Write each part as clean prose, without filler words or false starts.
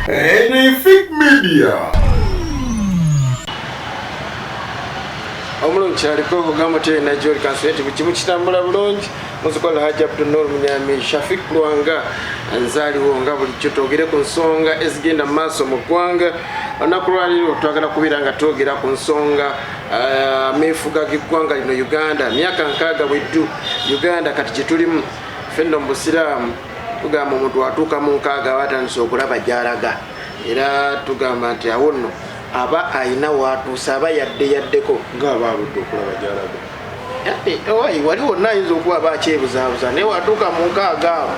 Enefik Media. Omulungi aliko ogamba tena Joli Kansueti kimu kitambula bulungi muzukola Haji Abdul Munyami Shafik Lwanga nzaliwo nga bulijjo twogere ku nsonga ezigenda mu maaso mu ggwanga olunaku twagala kubira nga twogera ku nsonga ameefuga g'eggwanga lino Uganda myaka 6 bweddu Uganda kati kye tulimu fenno mu busiraamu tugamba omuntu atuuka mu 6 batandise okulaba gy'alaga era tugamba nti awo nno aba aina watuusa aba yaddeko ng'abaludde okulaba gy'alaga waliwo nayinza okuba bakyebuzaabuza naye watuuka mu 6 awo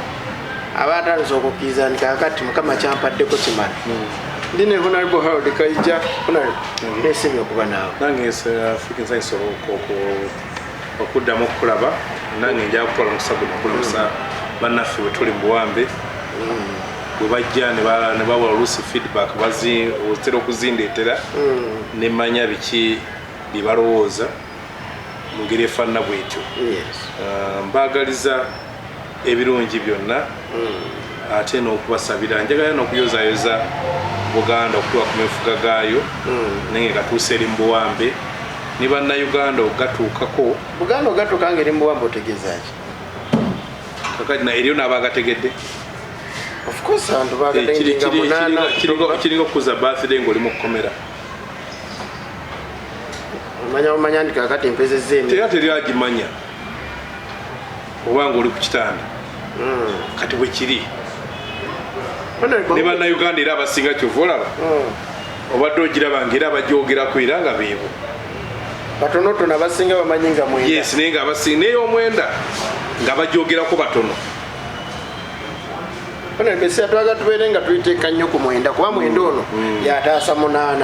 aba atandise okukkiriza nti kakati mukama kyampaddeko kimala ndi ne Honorable Harold Kaija neesemye okuba naawe nange Afrika nsanyusa okuddamu okulaba nange nja kukola omusago nakulamusa bannaffe bwe tuli mu buwambe bwe bajja ne bawa oluusi feedback otera okuzindeetera ne manya biki bye balowooza mu ngeri efaanana bwetyo mbaagaliza ebirungi byonna ate n'okubasabira njagala n'okuyozaayoza Buganda okutuuka ku meefuga gaayo naye gatuuse eri mu buwambe ne bannayuganda ogatuukako Buganda ogatuuka ng'eri mu buwambe otegeezaki kakati eriyo n'abaagategedde of course abantu baagatenga munana kiringa okuza birthday ng'oli mu kkomera omanya nti kakati empezezza emi tera teri agimanya oba ng'oli ku kitanda kati bwe kiri ne bannayuganda era abasinga kyova olaba obadde ogiraba ng'era abagyogerako era nga beebo batonotono abasinga bamanyi nga mwenda yes naye nga abasinga naye omwenda nga bagyogerako batono bese atwaga tubeere nga tuyiteeka nnyo ku mwenda kuba mwenda ono yataasa 8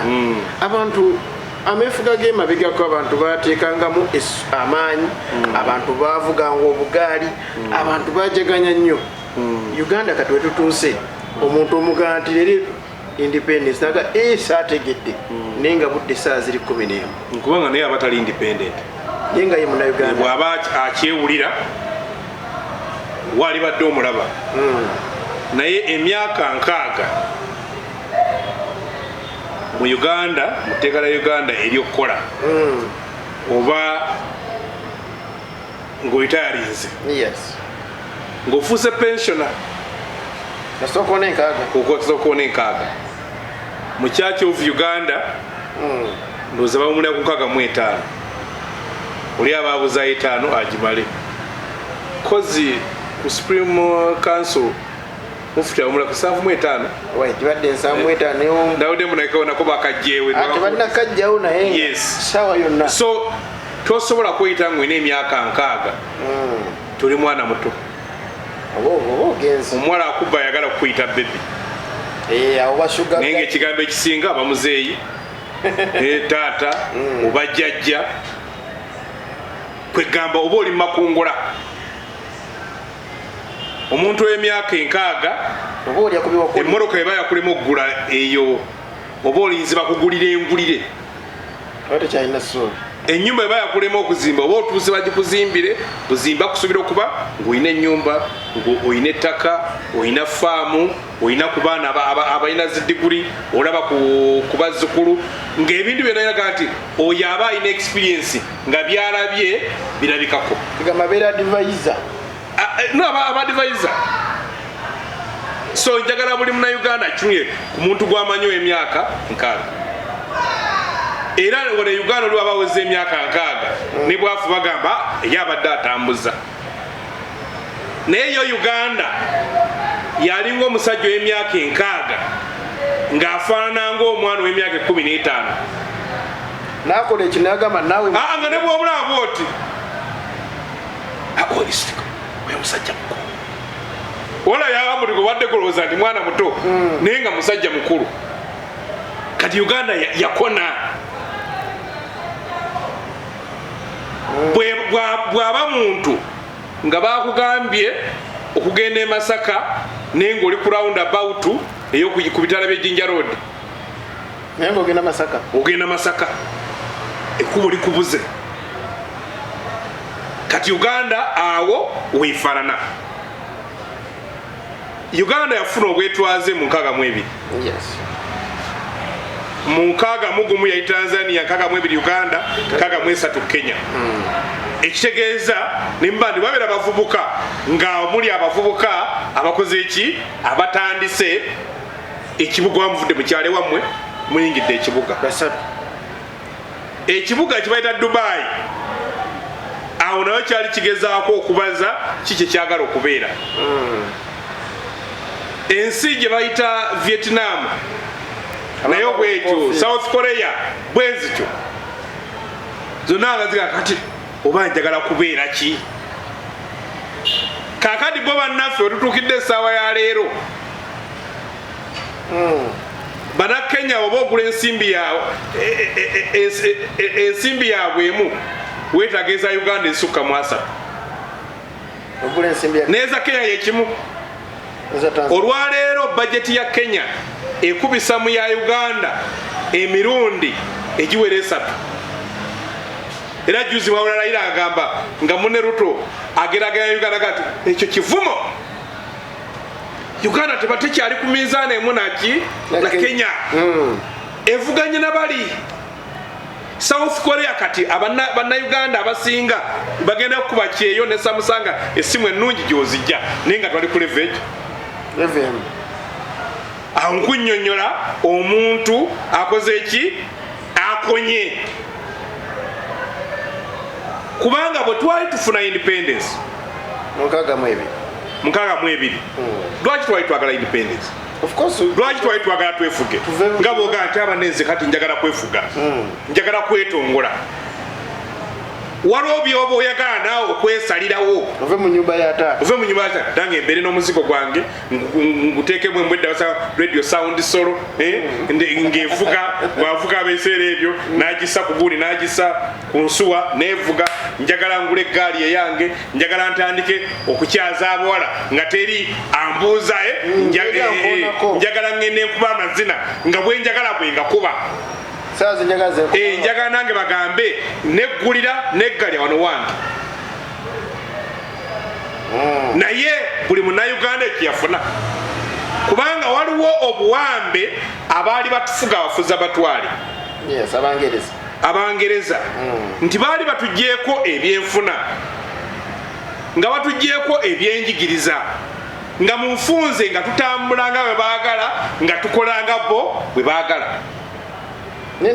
abantu ameefuga g'emabegako abantu bateekangamu amaanyi abantu baavuganga obugaali abantu bajaganya nnyo Uganda kati wetutuuse omuntu omugamba nti leero independence naga saategedde naye nga budde essaawa ziri 11 nkubanga naye abatali independent naye nga ye munnayuganda bw'aba akyewulira waali badde omulaba naye emyaka 6 mu Uganda mu tteeka lya Uganda ery'okukola oba ng'oyitayarinze ng'ofuuse pensiona nasooka okuwona 6 mu Church of Uganda ndowooza bamulira ku 65 oli abaabuzayo 5 agimale kozi ku Supreme Council mufti awumula ku 75 kibadde 75 ndawudde munako bakajjeewe tebalinakajjawo naye sawa yonna so tosobola kweyita ng'olina emyaka 6 tuli mwana muto omuwala akubba ayagala kukuyita bebi naye ngaekigambo ekisinga abamuzeeyi taata oba jjajja kwegamba oba oli mumakungula omuntu w'emyaka 6 emmoroka eba yakulema okugula eyo oba olinzi bakugulira engulire ennyumba eba yakulema okuzimba oba otuuse bagikuzimbire buzimba kusuubira okuba ng'olina ennyumba ng'olina ettaka olina faamu olina ku baana abalina zidiguli olaba ku bazzukulu ng'ebintu byonna biraga nti oyo aba alina experience nga byalabye birabikako abadvisor so njagala buli munnayuganda akyunye ku muntu gw'amanyi emyaka 6 era wano Uganda oli abaweza emyaka 6 ne bwafu bagamba eyabadde atambuza naye yo Uganda yalinga omusajja w'emyaka 6 ng'afaanana ng'omwana w'emyaka 15 n'akola ekino yagamba naawe nga ne bw'omulaba oti oyo musajja mukulu wala yawambuti gwewadde kulowooza nti mwana muto naye nga musajja mukulu kati Uganda yakona bw'aba muntu nga bakugambye okugenda e Masaka naye ng'oli ku round about ku bitala by'Ejjinja Road naye ng'ogenda Masaka ekkubo likubuze kati Uganda awo weefaanana Uganda yafuna obwetwaze mu 62. Yes. Mu 61 ya Tanzania, 62 Uganda, 63 Kenya. Ekitegeeza nimba ndi babera bavubuka nga omuli abavubuka abakoze eki abatandise ekibuga wamuvudde mu kyale wammwe muyingidde ekibuga. Ekibuga kibayita Dubai. Awo nayo kyali kigezaako okubaza kiki kyagala okubeera. Ensi gye bayita Vietnam nayo bwekyo, South Korea bwezikyo zonna nga ziga kati oba njagala kubeera ki. Kakati bo bannaffe wetutuukidde essaawa ya leero bana Kenya oba ogula ensimbi yaabwe emu weetageeza Uganda esukka mu 3 neeza Kenya yekimu. Olwaleero bajeti ya Kenya ekubisa mu ya Uganda emirundi egiwera 3. Era juzi Raila agamba nga munne Ruto ageraganya Uganda gati ekyo kivumo. Uganda tebatekyali ku mizaana emu na Kenya. Evuganye na bali South Korea kati abanna Uganda abasinga bagenda kuba kyeyo ne samusanga esimu ennungi gyozijja naye nga twali ku level. Aho nkunnyonnyola omuntu akoze eki akonye. Kubanga bwe twali tufuna independence mu 62. Lwaki twali twagala independence? Of course. Lwaki twali twagala twefuge? Nga bw'ogamba nti abanenze kati njagala kwefuga, njagala kwetongola. Waliwo byoba oyagala naawe okwesalirawo ove mu nyumba ya taata, nange embeere n'omuzigo gwange nguteekemu embwedda basa radio sound solo ng'evuga bwavuga abeeseera ebyo n'agissa ku guuli n'agissa ku nsuwa n'evuga. Njagala ngula eggaali eyange, njagala ntandike okukyaza abawala nga teri ambuuza njagala ngende nkuba amazina nga bwe njagala bwe ngakuba. Njagala nange bagambe neggulira neggalya wano wange. Naye buli munnayuganda ekiyafuna kubanga waliwo obuwambe abaali batufuga abafuzi batwale Abangereza nti baali batugyeko ebyenfuna nga batugyeko ebyenjigiriza nga mu nfunze nga tutambulanga bwe baagala nga tukolanga bo bwe baagala.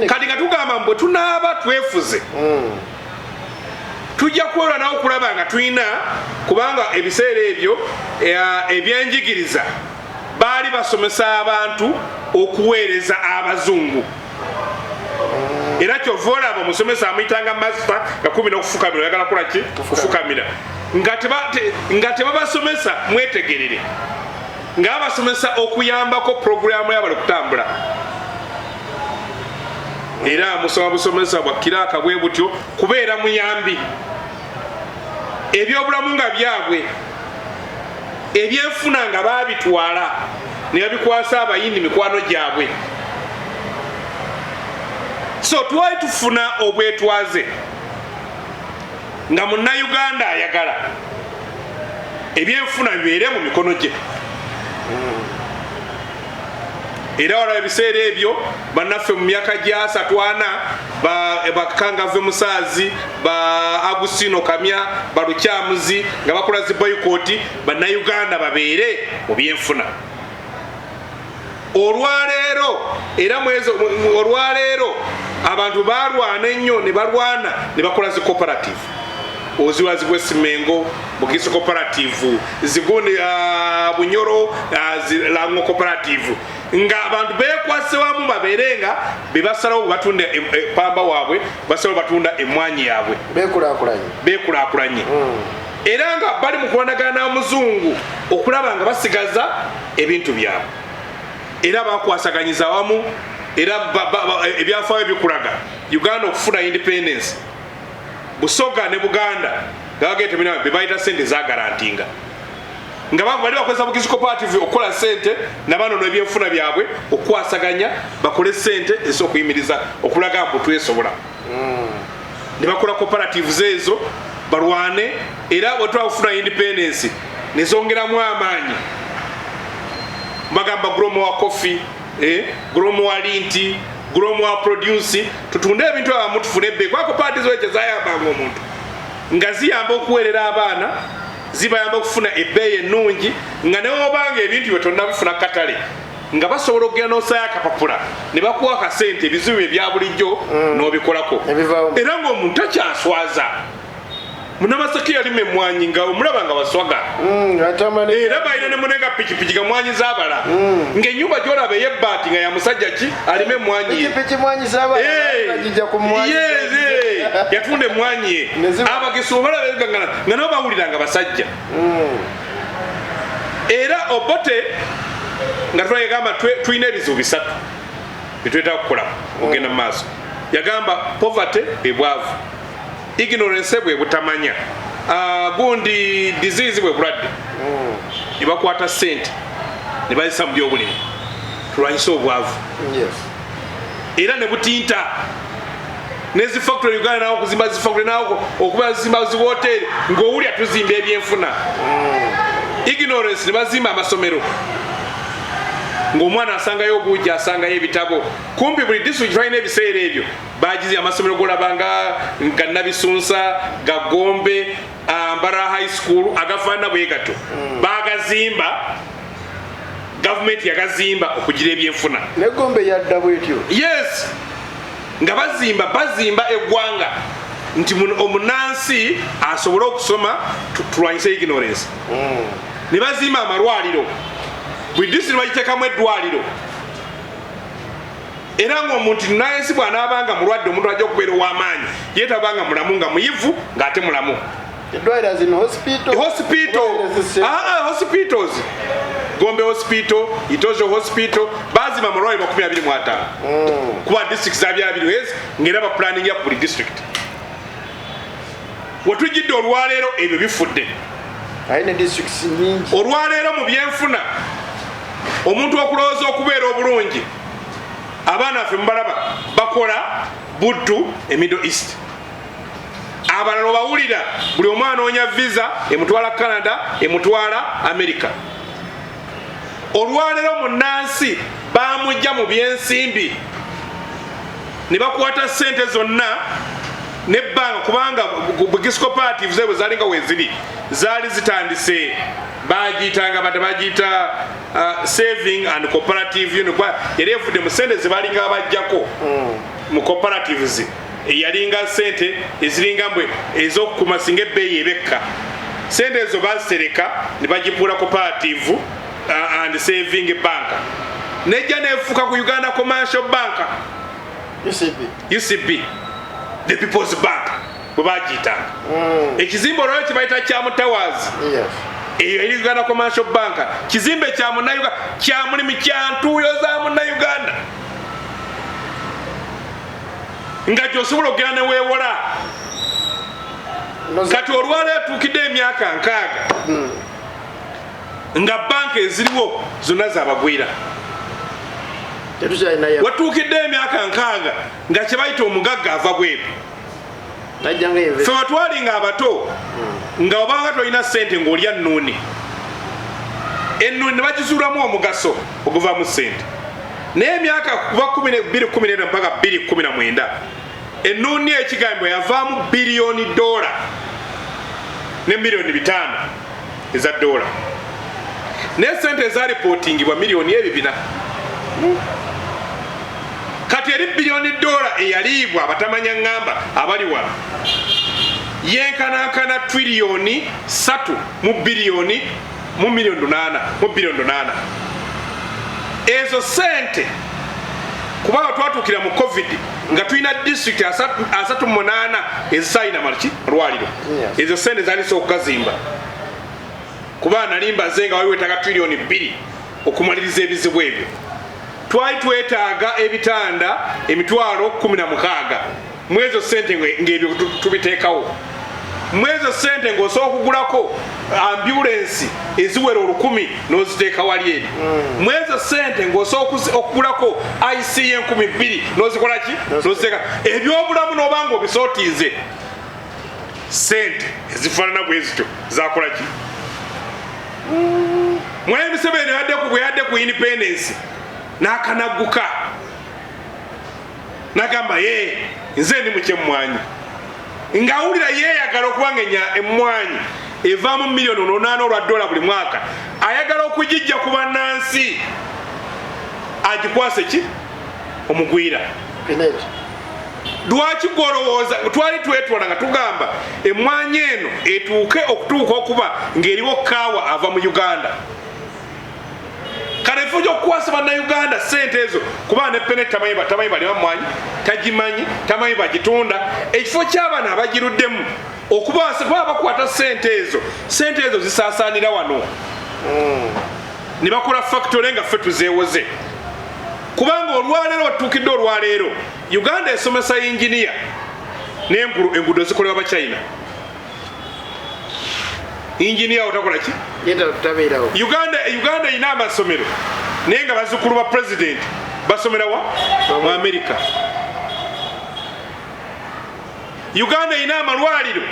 Kati nga tugamba mbwe tunaaba twefuze tujja kuwera nawe okulaba nga tulina kubanga ebiseera ebyo ebyenjigiriza baali basomesa abantu okuweereza abazungu. Era kyova olaba omusomesa amuyitanga masita nga kumbi n'okufukamira oyagala kola ki kufukamira nga tebabasomesa mwetegerere nga babasomesa okuyambako puroguramu yabali kutambula. Era musoma busomesa bwa kiraka bwe butyo kubeera muyambi. Ebyobulamu nga byabwe ebyenfuna nga baabitwala ne babikwasa abayindi mikwano gyabwe. So twali tufuna obwetwaze nga munnayuganda ayagala ebyenfuna bibeere mu mikono gye. Era wala ebiseera ebyo bannaffe mu myaka gya 34 bakangave Musaazi ba Agustino Kamya balukyamuzi nga bakola zi boycott bannayuganda babeere mu byenfuna. Olwaleero abantu balwana ennyo ne balwana ne bakola zi cooperative. Oziwazi bw'Esimengo Bukiso cooperative, Zigundi Bunyoro Lango cooperative. Nga abantu bekwase wamu baberenga bebasalawo batunda pamba waabwe basalawo batunda emwanyi yaabwe bekulakulanye. Era nga bali mu kuwanagana n'omuzungu okulaba nga basigaza ebintu byabwe. Era bakwasaganyiza wamu era ebyafaayo bikulaga Uganda okufuna independence. Busoga ne Buganda gagete bina bebayita sente za garantinga nga bali bakozesa Bukiso cooperative okola sente nabano n'ebyenfuna byabwe okwasaganya bakole sente ez'okuyimiriza okulaga mbu twesobola. Ne bakola cooperatives ezo balwane era bwe twafuna independence nezongeramu amaanyi bagamba gromo wa coffee gromo wa linti gromo wa produce tutunde ebintu abamu tufune ebbe kwako parties weche zayambanga omuntu nga ziyamba okuwerera abaana zibayamba okufuna ebbeeyi ennungi nga newobanga ebintu byetonna bifuna katale nga basobola okugenda n'osaya akapapula ne bakuwa akasente ebizibu ebya bulijjo n'obikolako era ng'omuntu takyaswaza munamasaki yalima emmwanyi nga omulaba nga baswaga era balina ne munenga pikipiki nga mwanyi zabala ng'ennyumba gyolaba ey'ebbaati nga ya musajja ki alima emmwanyi yatunda emmwanyi ye abagesi obalaba nga nabo bawulira nga basajja era Obote nga twagamba tulina ebizibu bisatu bitwetaaga kukola okugenda mu maaso yagamba poverty bwe bwavu ignorance bwe butamanya gundi disease bwe bulwadde ne bakwata ssente ne bayisa mu byobulimi tulwanyisa obwavu era ne butinta nezi factory Uganda nawo okuzimba zi factory nawo okuba zimba zi hotel ng'owulya tuzimba ebyenfuna ignorance ne bazimba amasomero ng'omwana asangayo obuugi asangayo ebitabo kumpi buli district tulina ebiseera ebyo bagize amasomero golabanga nga Nabisunsa Gagombe Mbara high school agafaana bwe gato bagazimba government yagazimba okugira ebyenfuna ne Gombe yadda bwetyo yes nga bazimba eggwanga nti omunansi asobola okusoma tulwanyisa ignorance ne bazimba amalwaliro buli district bagiteekamu eddwaliro era ng'omuntu nayensi bw'anaabanga mulwadde omuntu ajja okubeera ow'amaanyi yeetabanga mulamu nga muyivu ng'ate mulamu hospitals Gombe hospital Itozo hospital bazima amalwaliro 25 kuba district zabyabiri ng'era ba planning ya buli district watujidde olwaleero ebyo bifudde ayina districts nyingi olwaleero mu byenfuna omuntu okulowooza okubeera obulungi abaana ffe mubalaba bakola buddu e Middle East abalala obawulira buli omu anoonya visa emutwala Canada emutwala America olwaleero munnansi bamujja mu byensimbi ne bakwata ssente zonna nebbanga kubanga bugisco parties bwe zalinga weziri zaali zitandise bagiyitanga bagiyita saving and cooperative unit yali evudde mu ssente zebalinga bajjako mu cooperatives eyalinga ssente eziringa mbwe ez'okukuma singa ebbeeyi ebekka ssente ezo bazitereka ne bagipuula cooperative and saving bank nejja neefuuka ku Uganda Commercial Bank UCB the People's Bank bwe bagiyitanga ekizimbe olwaliro kibayita kya Mutawazi eyo eri Uganda Commercial Bank kizimbe kya munnayuganda kya mulimu kya ntuuyo za munnayuganda nga gy'osobola okugenda ne weewola kati olwaleero tuukidde emyaka 6 nga banka eziriwo zonna zabagwira watuukidde emyaka 6 nga kyebayita omugagga ava bweru ffe watwalinga abato nga obanga tolina ssente ng'olya nnuuni ennuuni ne bagizuulamu omugaso oguvaamu ssente naye emyaka kuva 2014 mpaka 2019 ennuuni ekigambo yavaamu $1 billion ne miliyoni 5 eza dola naye ssente ezaripootingibwa miliyoni 200 kati eri $1 billion eyaliibwa abatamanya ngamba abali wano yenkanankana triliyoni 3 mu biliyoni mu miliyoni 8 ezo ssente kubanga twatuukira mu covid nga tulina district 38 ezisaalina malwaliro ezo ssente zalisobola okukazimba kubanga nalimbaze nga waliwo ettaka triliyoni 2 okumaliriza ebizibu ebyo twali twetaaga ebitanda emitwalo 16 mwezo ssente ng'ebyo tubiteekawo mwezo ssente ng'osobola okugulako ambulance eziwera 1,000 n'oziteeka wali eri mwezo ssente ng'osobola okugulako IC 2,000 n'ozikola ki n'oziteeka ebyobulamu n'obanga obisootiize ssente ezifaanana bwe zityo zakola ki Mwami Museveni yadde ku independence n'akanaguka n'agamba nze ndi mukyemmwanyi ng'awulira yeeyagala okubangenya emmwanyi evaamu miliyoni 8 olwa dola buli mwaka ayagala okugijja ku bannansi agikwase ki omugwira lwaki gwolowooza twali twetwala nga tugamba emmwanyi eno etuuke okutuuka okuba ng'eriwo kaawa ava mu Uganda kale efo gy'okukwasa bannayuganda sente ezo kuba ne pene tamanyi balima mmwanyi tagimanyi tamanyi bagitunda ekifo ky'abaana abagiruddemu okuba bakwata sente ezo zisaasaanira wano ne bakola factory nga ffe tuzeewoze kubanga olwaleero otuukidde olwaleero Uganda esomesa yinginiya n'enguudo zikolebwa Bachina injiniya otakola ki Uganda erina amasomero naye nga bazzukulu ba president basomera wa mu America. Uganda erina amalwaliro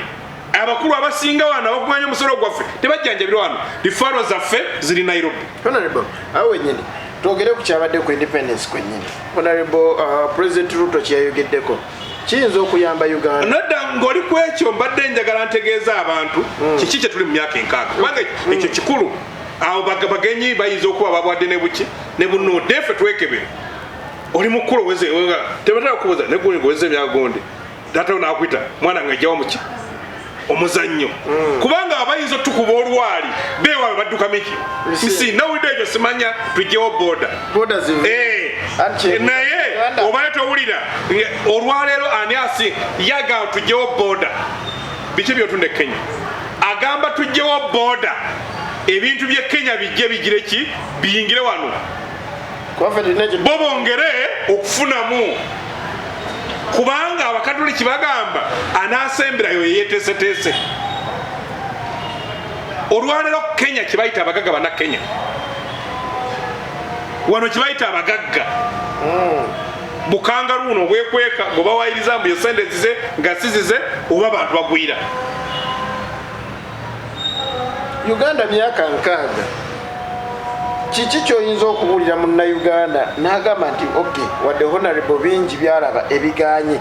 abakulu abasinga wano abakumanya omusolo gwaffe tebajjanjabirwa wano rifaro zaffe ziri Nairobi. Honorable awo wenyini twogere ku kyabadde ku independence kwennyini. Honorable President Ruto kyayogeddeko kiyinza okuyamba Uganda nadda ng'oli ku ekyo mbadde njagala ntegeeza abantu kiki kye tuli mu myaka 6 kubanga ekyo kikulu awo bagenyi bayinza okuba babwadde ne buki ne bunnodde ffe twekebere oli mukulu tebatala kubuuza neguli ngoweze emyagondi taata naakwita mwana ng'ejjawo muki omuzannyo kubanga abayinza otukuba olwali beewaabe badduka miki nsi nawulidde ekyo simanya tujjewo boda naye obaye towulira olwaleero ani asi yagamba tujjewo boda biki byotunda Kenya agamba tujjewo boda ebintu bye Kenya bijje bigire ki biyingire wano bo bongere okufunamu kubanga abakatoliki bagamba anaasemberayo yeyeteeseteese olwaleero Kenya kibayita abagagga bana Kenya wano kibayita abagagga bukangalu buno obwekweka bwebawayiriza mbu yosente zize nga sizize oba abantu bagwira Uganda myaka 6 kiki kyoyinza okubuulira munnayuganda n'agamba nti wadde honorable bingi byalaba ebiganye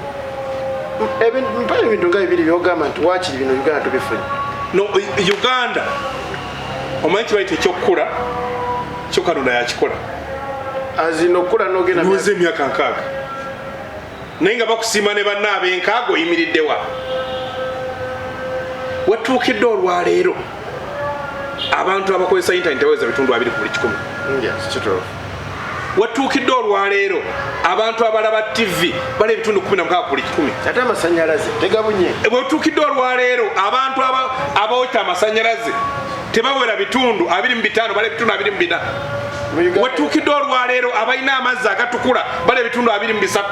mpale ebintu nga bibiri byogamba nti waakiri bino Uganda tubifunye no Uganda omanyi kibayita ekyokukula kyo Katonda yakikola azino okukula n'ogenda nuweze emyaka 6 naye nga bakusiima ne bannaaba enkaago oyimiriddewa watuukidde olwaleero abantu abakozesa internet baweza bitundu 2 ku buli 100 watuukidde olwaleero abantu abalaba TV bali ebitundu 16 ku buli 100 ate amasanyalaze tegabunye watuukidde olwaleero abantu abaweta amasanyalaze tebawera bitundu 25 bali ebitundu 24 watuukidde olwaleero abalina amazzi agatukula bali ebitundu 23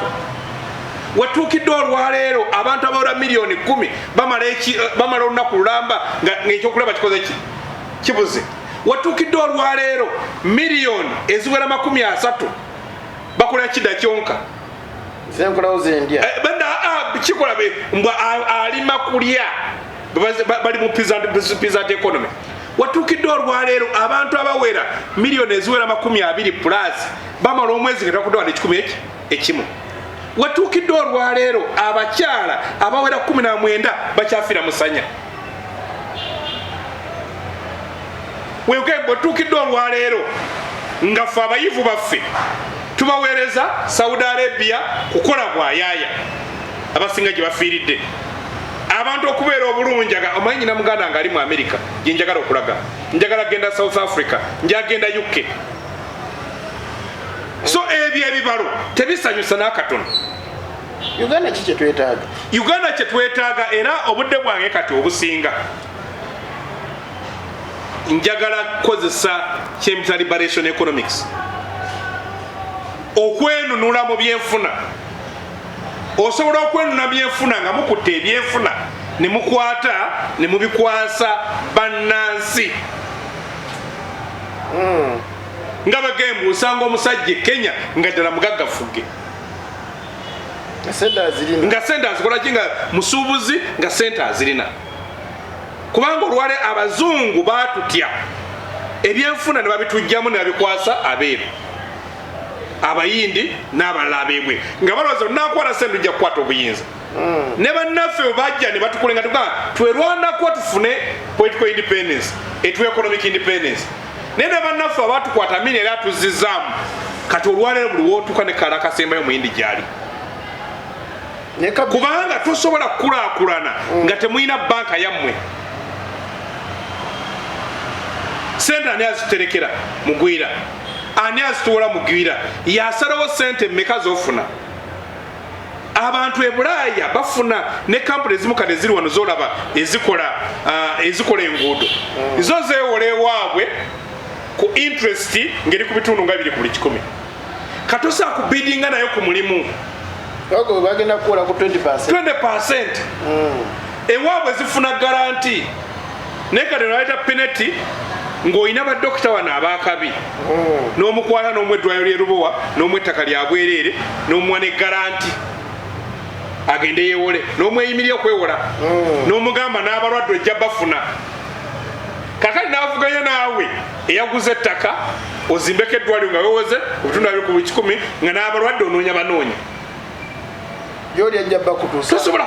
watuukidde olwaleero abantu abawera miliyoni 10 bamala olunaku lulamba ng'ekyokulaba kikoze ki kibuze watuukidde olwaleero miliyoni eziwera 30 bakola kida kyonka zenkolawo zendya kikola mbwa alima kulya bali mu peasant economy watuukidde olwaleero abantu abawera miliyoni eziwera 20 plus bamala omwezi nga takuddwa 10 ekimu watuukidde olwaleero abakyala abawera 19 bakyafira musanya watuukidde olwaleero nga ffe abayivu baffe tubaweereza Saudi Arabia kukola bwayaaya abasinga gye bafiiridde abantu okubeera obulungi omanyi nyina muganda nga ali mu America gye njagala okulaga njagala genda South Africa njagenda UK so ebyo ebibalo tebisanyusa n'akatono Uganda kiki twetaaga Uganda kye twetaaga era obudde bwange kati obusinga njagala kukozesa kyemita liberation economics okwenunula mu byenfuna osobola okwenuna byenfuna nga mukutte ebyenfuna ne mukwata ne mubikwasa bannansi nga bagembu osanga omusajja Kenya nga ddala mugaggafuge nga sente azikola ki nga musuubuzi nga sente azirina kubanga olwale abazungu batutya ebyenfuna ne babitujjamu ne babikwasa abeeru abayindi n'abalala ab'ebweru nga balowooza onakwata sente ojja kukwata obuyinza ne bannaffe bwe bajja ne batukulenga tugaa twerwanako tufune political independence etu economic independence naye ne bannaffe abatukwata mini era atuzizzaamu kati olwaleero buli wootuuka ne kala akasembayo muyindi gyali kubanga tosobola kukulaakulana nga temulina banka yammwe sente ani aziterekera mugwira ani azituwola mugwira yasalawo sente mmeka zofuna abantu e Bulaaya bafuna ne kampuni ezimu kati eziri wano zolaba ezikola enguudo zo zeewola ewaabwe ku interest ngeri ku bitundu nga 2 ku buli 100 katosa kubidinga nayo ku mulimu ogo bagenda kukola ku 20%. Ewaabwe zifuna garanti naye kati nolaita penalty ng'olina badokita wano abakabi n'omukwala n'omweddwaliro lye Lubowa n'omwettaka lya bwereere n'omuwa ne garanti agende yeewole n'omweyimirya okwewola n'omugamba n'abalwadde ojja bafuna kakati n'avuganya naawe eyaguze ettaka ozimbeko eddwaliro nga wewoze obutundu 2 ku buli 100 nga n'abalwadde onoonya banoonya gyoli ajja bakutuusa tosobola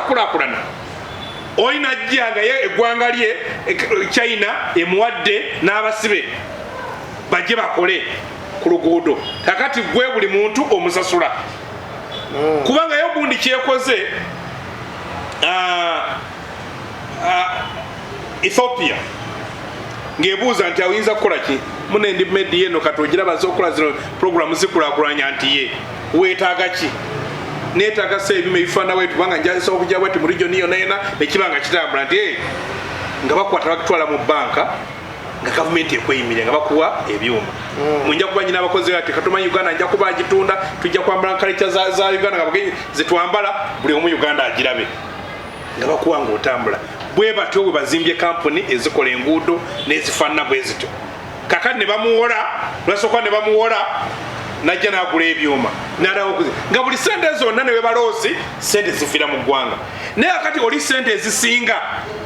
kulaakulana olina ajja nga ye eggwanga lye China emuwadde n'abasibe bajje bakole ku luguudo kakati gwe buli muntu omusasula kubanga yo bundi kyekoze Ethiopia ng'ebuuza nti awinza kukola ki munendi medi eno kati ogira baze okukola zino programu zikulaakulanya nti ye weetaaga ki neetaaga se ebima ebifaana wetu kubanga njasobola okujja bwati mu region yonna yonna ekibanga kitambula nti nga bakwata bakitwala mu banka nga gavumenti ekweyimirira nga bakuwa ebyuma munja kuba nyina abakozi ati katumanyi Uganda nja kuba agitunda tujja kwambala nkalica za Uganda nga bagenyi zitwambala buli omu Uganda agirabe nga bakuwa ng'otambula bwe batyo bwe bazimbye kampuni ezikola enguudo n'ezifaanana bwe zityo kakati ne bamuwola lwasooka ne bamuwola najja n'agula ebyuma n'alawo nga buli sente zonna ne webaloosi sente zifiira mu ggwanga naye akati oli sente ezisinga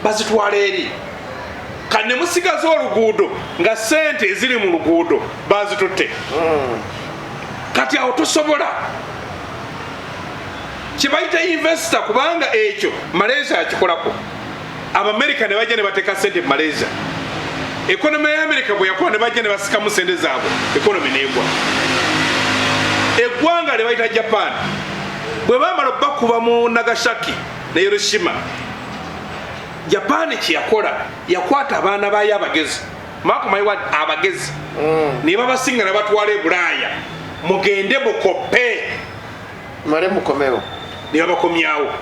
bazitwala eri kati ne musigaza oluguudo nga sente eziri mu luguudo bazitutte kati awo tosobola kibayita investor kubanga ekyo Malaysia akikolako Abamerika ne bajja ne bateeka sente mu Malaysia ekonomi ya Amerika bwe yakola ne bajja ne basikamu sente zaabwe ekonomi n'egwa eggwanga lye bayita Japan bwe bamala bakuba mu Nagasaki ne Hiroshima Japan kyeyakola yakwata abaana bayo abagezi makumayiwa abagezi ne babasinga ne batwala e Bulaaya mugende mukope mare mukomewo ne babakomyawo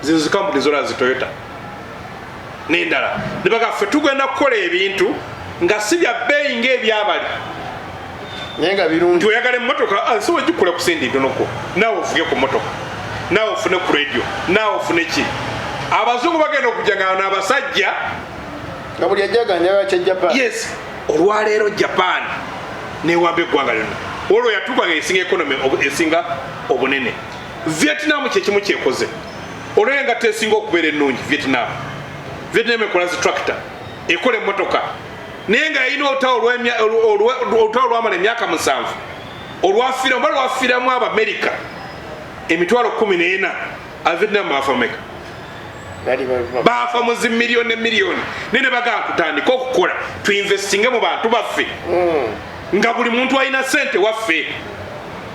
zino zikampuni zola zi Toyota n'endala ne bagaffe tugenda kukola ebintu nga si bya bbeeyi ng'ebyabali nenga birungi oyagala emmotoka so wagikula ku sente ntonoko naawe ovuge ku mmotoka naawe ofune ku radio naawe ofune ki abazungu bagenda okujja nga n'abasajja nga buli ajjaganya bakya Japan yes olwaleero Japan newamba eggwanga lyonna olwo yatuuka nga esinga ekonomi esinga obunene Vietnam kyekimu kyekoze olw'enga nga tesinga okubeera ennungi Vietnam ekola zi tractor ekola emmotoka naye nga yalina olutawo lwamala emyaka 7 olwafiiramu Abamerika emitwalo 14 Vietnam baafa meka baafa mu zi miliyoni ne miliyoni naye ne bagamba tutandike okukola tuinvestinge mu bantu baffe nga buli muntu alina sente waffe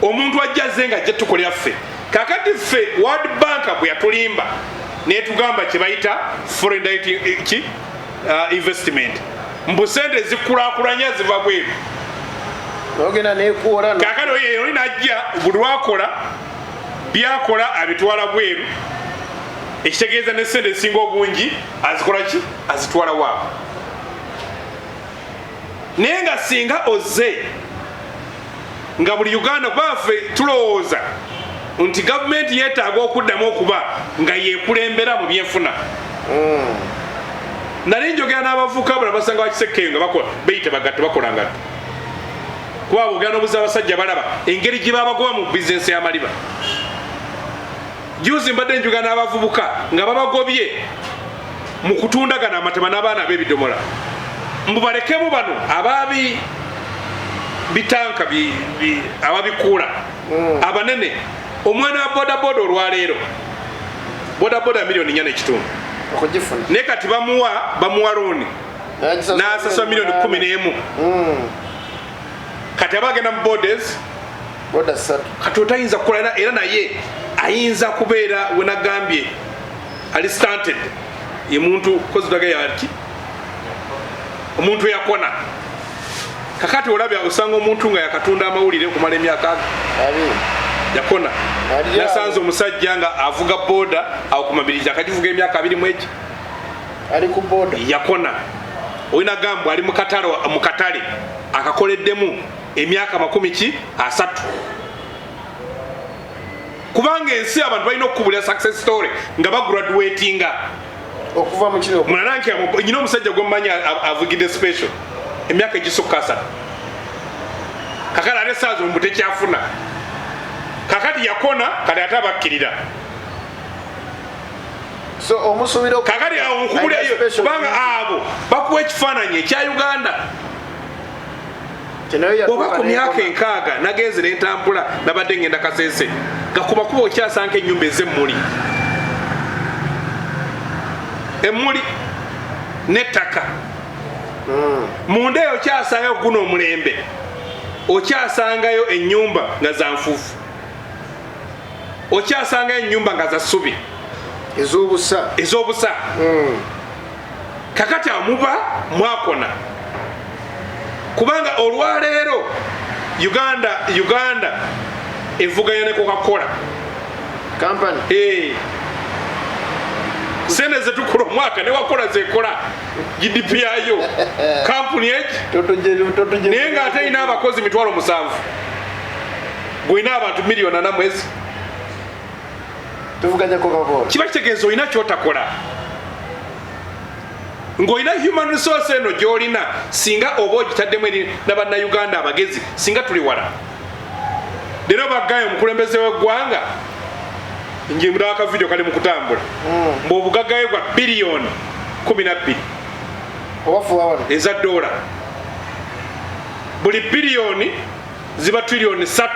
omuntu ajjaze nga ajja tukolera ffe kakati ffe World Bank bwe yatulimba netugamba kye bayita foreign direct investment mbu sente zikulaakulanya ziva bweru ogenda nekuwola kakati oli najja buli lwakola byakola abitwala bweru ekitegeeza ne sente ezisinga obungi azikola ki azitwala waabwe naye nga singa oze nga buli Uganda kubaffe tulowooza nti gavumenti yeetaaga okuddamu okuba nga yeekulembera mu byenfuna nali njogera n'abavubuka bala basanga bakisekkeyo nga beyita bagatte bakola ngatto kuba bogera n'obuza abasajja balaba engeri gye babagoba mu bizinesi y'amaliba juzi mbadde njogera n'abavubuka nga babagobye mu kutundagana amatama n'abaana ab'ebidomola mbubalekemu bano ababi bitanka ababikuula abanene omwana wa bodaboda olwaleero bodaboda milioni 4.5 naye kati bamuwa looni n'asasula milioni 11 kati abagenda mu borders kati otayinza kukola era naye ayinza kubeera wenagambye ali stunted ye muntu kozitaga yaki omuntu yakona kakati olabya osanga omuntu nga yakatunda amawulire okumala emyaka yakona yasanze omusajja nga avuga boda akumabirija akagivuga emyaka 2 ali ku boda yakona oyina gambo ali mu katale akakoleddemu emyaka 30 kubanga ensi abantu balina okukubulira success story nga bagraduatinga okuva mu kino munananke nyina omusajja gwemmanya avugidde special emyaka egisukka 3 kakati ate saazi omuntu tekyafuna kakati yakona kati ate abakkirira so omusubiro kakati awo nkubulirayo kubanga abo bakuwa ekifaananyi ekya Uganda oba ku myaka 6 nagenze n'entambula nabadde ngenda Kasese gakuba kuba okyasanga ennyumba ez'emmuli emmuli n'ettaka munda eyo okyasangayo guno omulembe okyasangayo ennyumba nga za nfuufu okyasangayo ennyumba nga za ssubi ez'obusa kakati amuba mwakona kubanga olwaleero Uganda evuganya ne Coca-Cola company sente zetukula omwaka ne wakola zekola GDP yayo kampuni eki naye ng'ate erina abakozi 7,000 bw'olina abantu miliyoni 4 mwezi tuvuganya Coca-Cola kiba kitegeeza olina kyotakola ng'olina human resource eno gy'olina singa oba ogitaddemu eri n'abannayuganda abagezi singa tuli wala leero baggayo omukulembeze w'eggwanga njimula akavidiyo kali mu kutambula mb'obugaggayo bwa biliyoni 12 eza dola buli biliyoni ziba triliyoni 3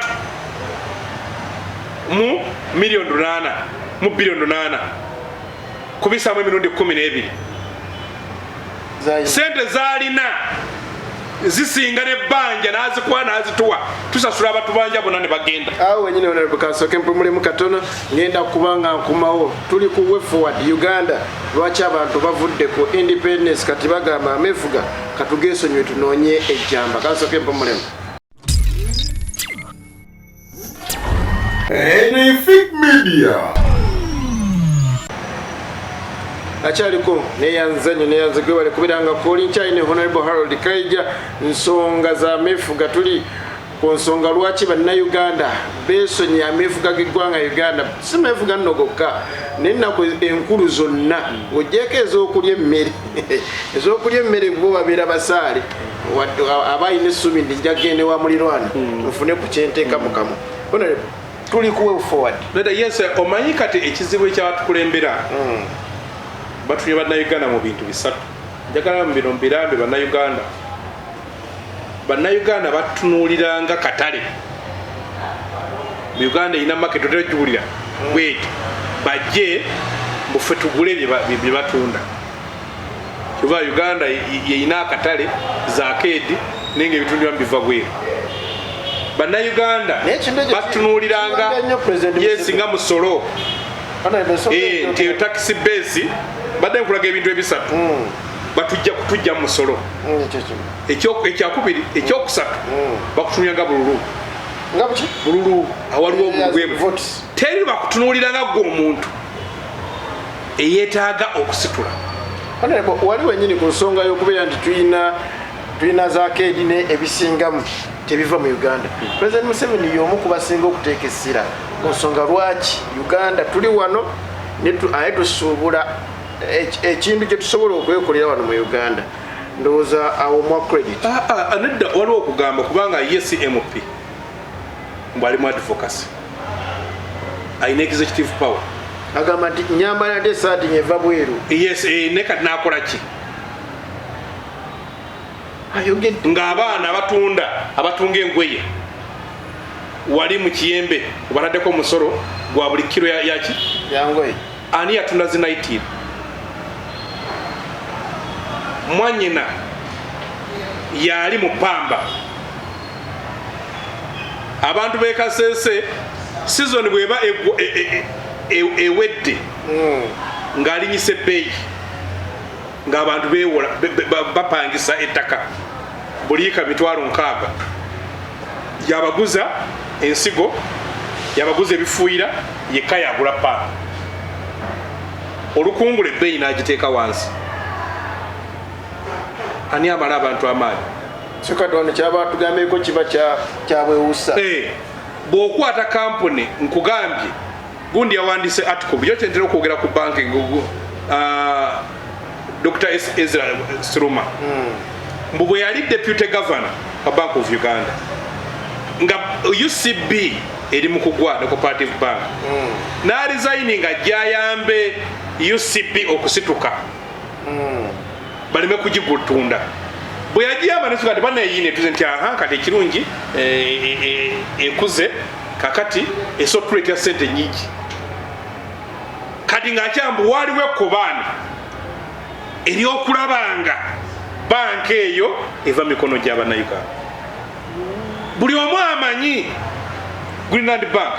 mu miliyoni 8 mu biliyoni 8 kubisaamu emirundi 12 sente zaalina zisinga n'ebbanja n'azikuwa n'azituwa tusasula abatubanja bonna ne bagenda awo wenyini onabukasoke mpumulemu katono ngenda kubanga nkumawo tuli ku way forward Uganda lwaki abantu bavudde ku independence kati bagamba amefuga katugeesonywe tunoonye ejjamba kasoke mpumulemu Benefit Media akyaliko neyanze gwe bali kubiranga koli nkyayine Honorable Harold Kaija nsonga za mefuga tuli ku nsonga lwaki bannayuganda beesonye amefuga g'eggwanga Uganda si mefuga nno gokka n'ennaku enkulu zonna ng'ogyeko ez'okulya emmere bo babeera basaale abayina essubi ndijagende wa mulirwana nfune ku kyenteeka mukamu Honorable tuli ku way forward yes omanyi kati ekizibu ekyabatukulembera batunye bannayuganda mu bintu bisatu njagala mu bino mbirambe bannayuganda batunuuliranga katale Uganda erina market otera giwulira bweti bajje mbufe tugule bye batunda kuba Uganda yeyina akatale zaakedi nenga ebitundibwa biva bweru bannayuganda batunuuliranga yesinga musolo nti taxi base badde nkulaga ebintu ebisatu batujja kutujja mu musolo ekyakubiri ekyokusatu bakutunuuliranga bululu awaliwo obulugwe teri bakutunuuliranga gwe omuntu eyeetaaga okusitula wali wenyini ku nsonga y'okubeera nti tulina zaakedi ne ebisingamu tebiva mu Uganda President Museveni y'omu ku basinga okuteeka essira ku nsonga lwaki Uganda tuli wano aye tusuubula ekintu kye tusobola okwekolera wano mu Uganda ndowooza awo mwa credit nedda waliwo okugamba kubanga yes MP mbwali mu advocacy ayina executive power agamba nti nyambala nte esaati nyeva bweru yes ne kati nakola ki ng'abaana abatunga engoye wali mu kiyembe obataddeko omusolo gwa buli kiro yaki yangoye ani yatunda zinaitiri mwanyina yali mu Pamba abantu b'ekasese season bweba ewedde ng'alinyise ebbeeyi ng'abantu beewola bapangisa ettaka buliika 6,000 yabaguza ensigo yabaguza ebifuuyira yekka yagula Pamba olukungula ebbeeyi n'agiteeka wansi ani amala abantu amaanyi Sikatono kyaba tugambeko kiba kyabwewusa bw'okwata kampuni nkugambye gundi yawandiise article byo kyentera okwogera ku banki Dr. Ezra Siruma mbu bwe yali deputy governor wa Bank of Uganda nga UCB eri mu kugwa ne Cooperative Bank n'aresigning ajayambe UCB okusituka baleme kugigutunda bwe yagiyamba nesuka ndi banayine tuze nti aha kati ekirungi ekuze kakati esokuleta sente nyingi kati ng'akyambu waliwo ekkobaani eryokulabanga banka eyo eva mikono gy'abannayuganda buli omu amanyi Greenland Bank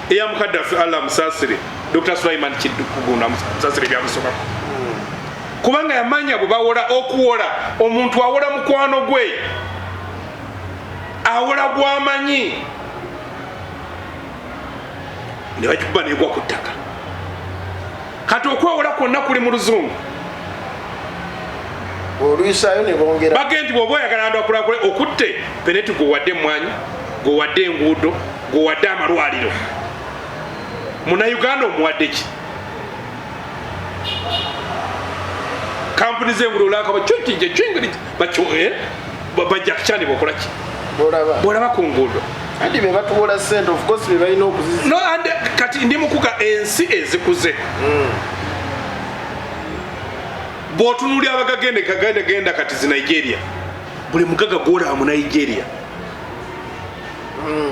eya Mukaddafi Allah Musasire Dr. Sulaiman Kigunda Musasire byamusomako kubanga yamanya bwe bawola okuwola omuntu awola mukwano gwe awola gwamanyi ne bakikuba negwa ku ttaka kati okwewola kwonna kuli mu luzungu olwisayo ne bongera bagenti bw'oba oyagala ndu akulakule okutte peneti gwewadde emwanyi gwewadde enguudo gwewadde amalwaliro munnayuganda omuwadde ki kampuni z'engululaka bajja kukyandibwa okola ki bwolaba ku nguudo andi be batuwola sente of course be balina okuzizi no ande kati ndi mukuga ensi ezikuze bw'otunuulya abagagenda kati zi Nigeria buli mugaga gwolaba mu Nigeria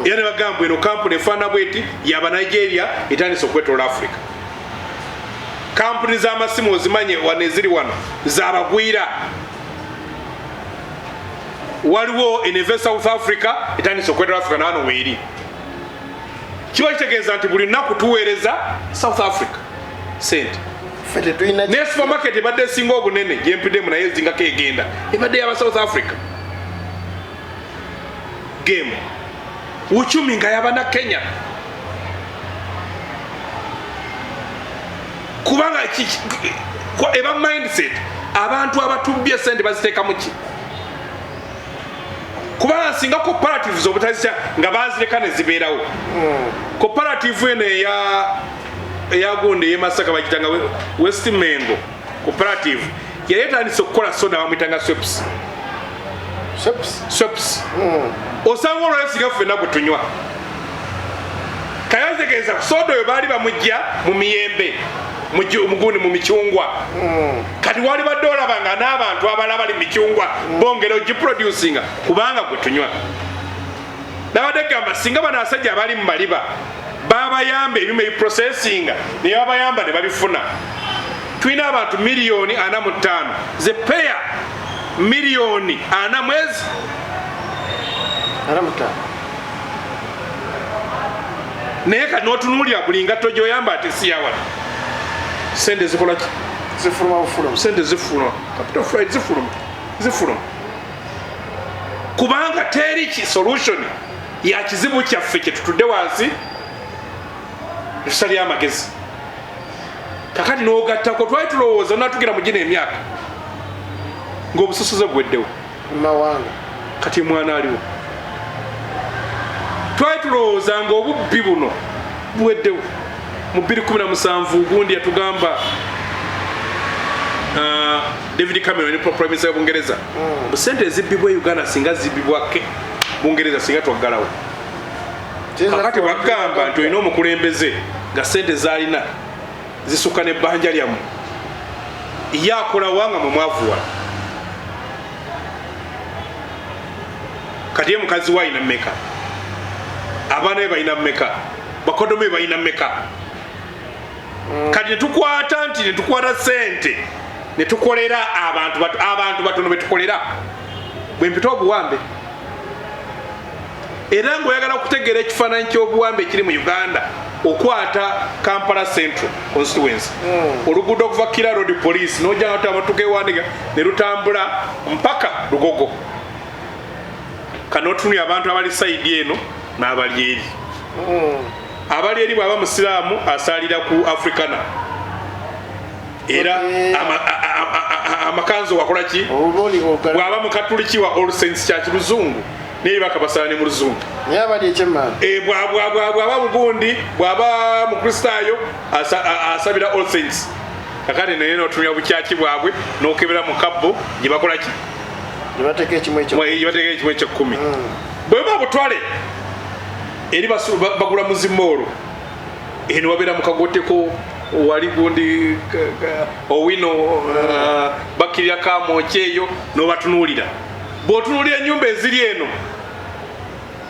era ne bagamba eno kampuni efaana bweti yaba Nigeria etandise okwetoola Africa kampuni z'amasimu ozimanye wano eziri wano zabagwira waliwo eneve South Africa etandise okwetoola Africa nano weeri kiba kitegeeza nti buli nnaku tuweereza South Africa sente ne supermarket ebadde esinga obunene gyempiddemu naye ezingako egenda ebadde yaba South Africa game uchumi nga yabana Kenya kubanga eba mindset abantu abatubbye sente baziteeka muki kubanga singa cooperatives obutazitya nga bazireka ne zibeerawo cooperative eno eyagundi eyemasaka bagitanga West Mengo cooperative yali etandise okukola soda bamuyitanga sweps osanga olwalesinga ffenna gwe tunywa kayategeeza soda oyo baali bamujja mu miyembe mugundi mu micyungwa kati wali badde olaba nga n'abantu abalala bali micyungwa bongera ogiproducinga kubanga gwe tunywa nabadde gamba singa bano abasajja abali mu maliba babayamba ebyuma ebiprocesinga naye babayamba ne babifuna tulina abantu 45,000,000 ze peya 1,000,000 mwezi naye kati n'otunuulira buli ngatto gy'oyamba ati si yawala sente zikola ki sente zifuluma capital flight zifuluma kubanga teri ki solution ya kizibu kyaffe kyetutudde wansi tusali amagezi kakati n'ogattako twali tulowooza natugira mu gino emyaka ng'obususuze bweddewo mawanga kati mwana aliwo twali tulowooza ng'obubbi buno buweddewo mu 2017 gundi yatugamba David Cameron prime minister wa Bungereza sente ezibbibwa Uganda singa zibbibwake Bungereza singa twaggalawo kakati bagamba nti olina omukulembeze nga sente zalina zisukka n'ebbanja lyamu yakola wanga mu mwavuwala kati mukazi wa ina mmeka abaana be balina mmeka bakodome balina mmeka kati netukwata nti netukwata sente netukolera abantu batono betukolera bwempita obuwambe era ng'oyagala okutegeera ekifaananyi ky'obuwambe ekiri mu Uganda okwata Kampala Central Constituency oluguudo okuva Kira Road Police n'ojja nga amatuka ewandiga ne lutambula mpaka Lugogo kanotunuli abantu abali sayidi eno n'abali eri abali eri bw'aba musiraamu asalira ku Africana era amakanzo wakola ki bw'aba mukatuliki wa All Saints Church luzungu naye bakabasane mu luzungu bw'aba mugundi bw'aba mukristaayo asabira All Saints kakati naye notumya bukyaki bwabwe n'okebera mu kabbo gye bakola ki gye bateeka ekimu eky'ekkumi bwe babutwale eri bagula muzimoolo eno wabeera mukagoteko wali gundi owino bakirira kamooki eyo n'obatunuulira bw'otunuulira ennyumba eziri eno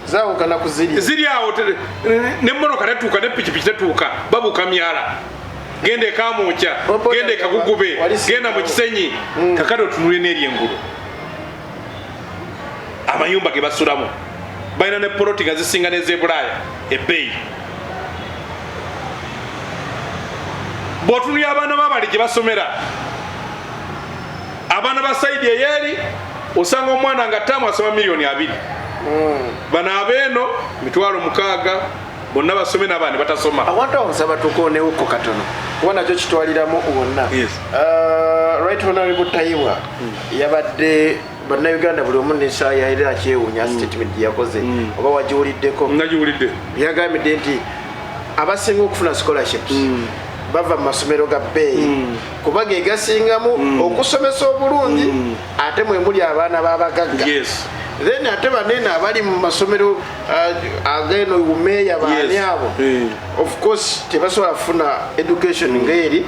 zawukana ku ziri awo nemmotoka tetuuka nepikipiki tetuuka babuuka myala genda ekamookya genda ekagugube genda mu Kisenyi kakati otunuulire n'eryengulu amayumba ge basulamu balina ne poloti nga zisinga n'ezebulaaya ebbeeyi bw'otunulira abaana babali gye basomera abaana ba sayidi eyeeri osanga omwana nga ttaamu asoma $2,000,000 bano abeeno $600,000 bonna basome n'abandi batasoma awantu awo nsaba tukoonewuko katono kuba nakyo kitwaliramu wonna right honorable Tayiwa yabadde bannayuganda buli omu n'ensaya era akyewuunya statement gye yakoze oba wagiwuliddeko nagiwulidde yagambidde nti abasinga okufuna scholarships bava mu masomero ga bbeeyi kuba ge gasingamu okusomesa obulungi ate mwe muli abaana b'abagagga then ate banene abali mu masomero ageno umeeya baani abo of course tebasobola kufuna education ng'eri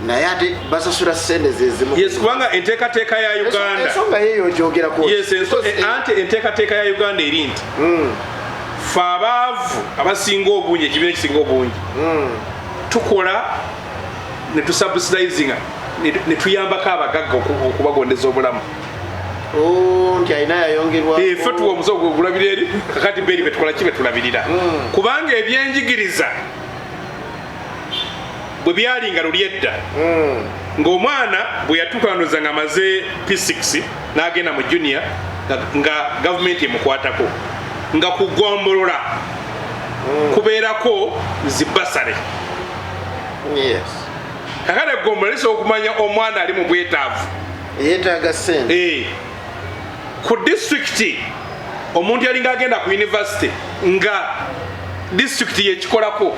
naye ate basasula sente zezimu kubanga enteekateeka ya Uganda ensonga yeeyo ogyogerako anti enteekateeka ya Uganda eri nti fe abaavu abasinga obungi ekibiina ekisinga obungi tukola netusubsidizinga netuyambako abagagga okubagondeza obulamu nti ayina yayongerwa ffe tuwa omusawo gwegulabira eri kakati beeri betukola ki betulabirira kubanga ebyenjigiriza bwe byalinga luli edda ng'omwana bwe yatuukanoza nga amaze P6 n'agenda mu junior nga gavumenti emukwatako nga kugombolola kubeerako zibasale kakati eggombola lisobola okumanya omwana ali mu bwetaavu yeetaaga ssente ku disitulikiti omuntu yalinga agenda ku yunivasite nga disitulikiti yekikolako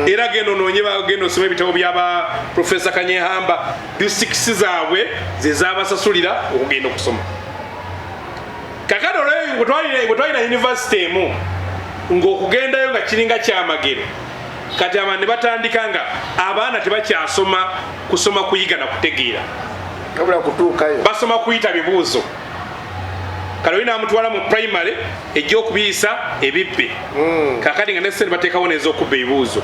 era genda onoonye bagenda osoma ebitabo byaba Profesa Kanyehamba disitulikiti zaabwe zezabasasulira okugenda okusoma kakati olweyo bwe twalina yunivasite emu ng'okugendayo nga kiringa kyamagero kati abaana ne batandika nga abaana tebakyasoma kusoma kuyiga na kutegeera kabula kutuukayo basoma kuyita bibuuzo kale olina amutwala mu primary egy'okubiyisa ebibbe kakati nga nesente bateekawo n'ez'okubba ebibuuzo